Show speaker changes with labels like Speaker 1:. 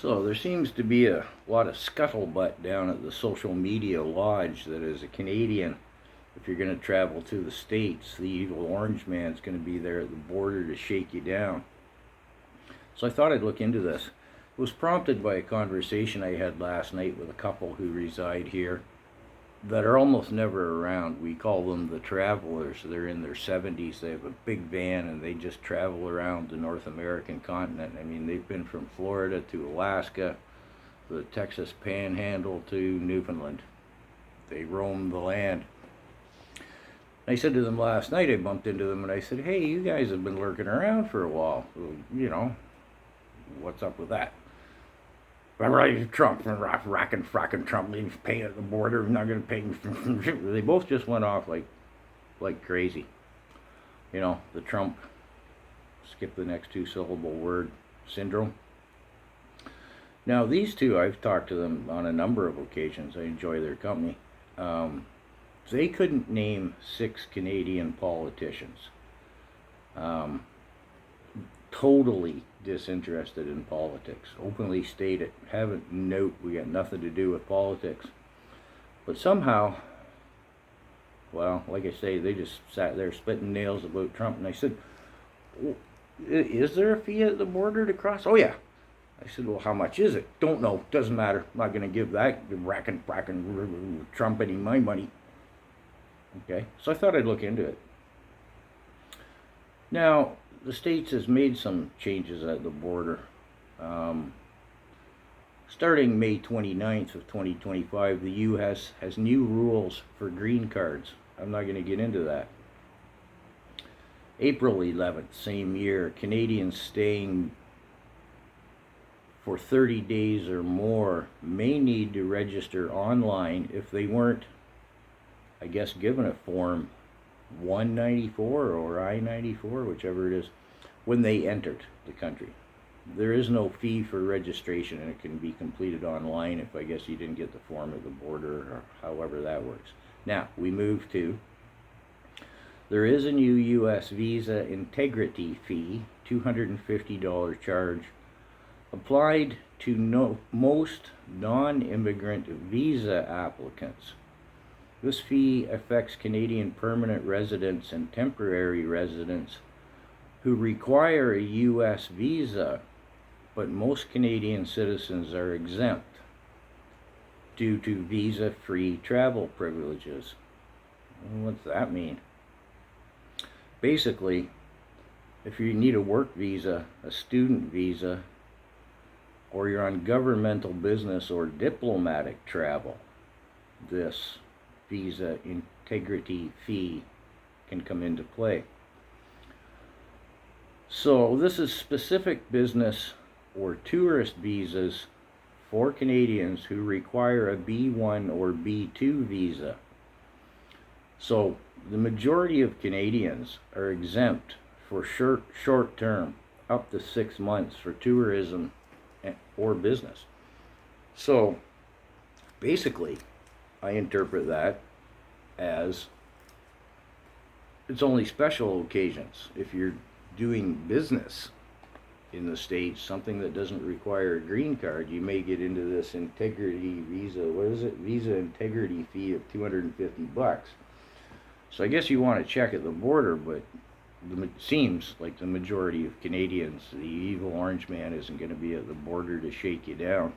Speaker 1: So there seems to be a lot of scuttlebutt down at the social media lodge that as a Canadian, if you're going to travel to the States, the evil orange man's going to be there at the border to shake you down. So I thought I'd look into this. It was prompted by a conversation I had last night with a couple who reside here that are almost never around. We call them the travelers. They're in their 70s. They have a big van and they just travel around the North American continent. I mean, they've been from Florida to Alaska, the Texas Panhandle to Newfoundland. They roam the land. I said to them last night, I bumped into them and I said, hey, you guys have been lurking around for a while. You know, what's up with that? Trump, racking, fracking Trump, leave paying at the border, not going to pay. They both just went off like crazy. You know, the Trump, skip the next two syllable word, syndrome. Now, these two, I've talked to them on a number of occasions. I enjoy their company. They couldn't name 6 Canadian politicians. Totally disinterested in politics. Openly state it. Haven't note we got nothing to do with politics. But somehow, well, like I say, they just sat there spitting nails about Trump. And I said, is there a fee at the border to cross? Oh, yeah. I said, well, how much is it? Don't know. Doesn't matter. I'm not going to give that racking Trump any my money. Okay, so I thought I'd look into it. Now, the States has made some changes at the border. Starting May 29th of 2025, the U.S. has new rules for green cards. I'm not going to get into that. April 11th, same year, Canadians staying for 30 days or more may need to register online if they weren't, I guess, given a form 194 or I-94, whichever it is, when they entered the country. There is no fee for registration, and it can be completed online if, I guess, you didn't get the form at the border or however that works. Now, we move to, there is a new U.S. visa integrity fee, $250 charge, applied to most non-immigrant visa applicants. This fee affects Canadian permanent residents and temporary residents who require a U.S. visa, but most Canadian citizens are exempt due to visa-free travel privileges. What's that mean? Basically, if you need a work visa, a student visa, or you're on governmental business or diplomatic travel, this visa integrity fee can come into play. So this is specific business or tourist visas for Canadians who require a B1 or B2 visa. So the majority of Canadians are exempt for short term, up to 6 months, for tourism or business. So basically, I interpret that as it's only special occasions. If you're doing business in the States, something that doesn't require a green card, you may get into this integrity visa, what is it? Visa integrity fee of $250. So I guess you want to check at the border, but it seems like the majority of Canadians, the evil orange man isn't going to be at the border to shake you down.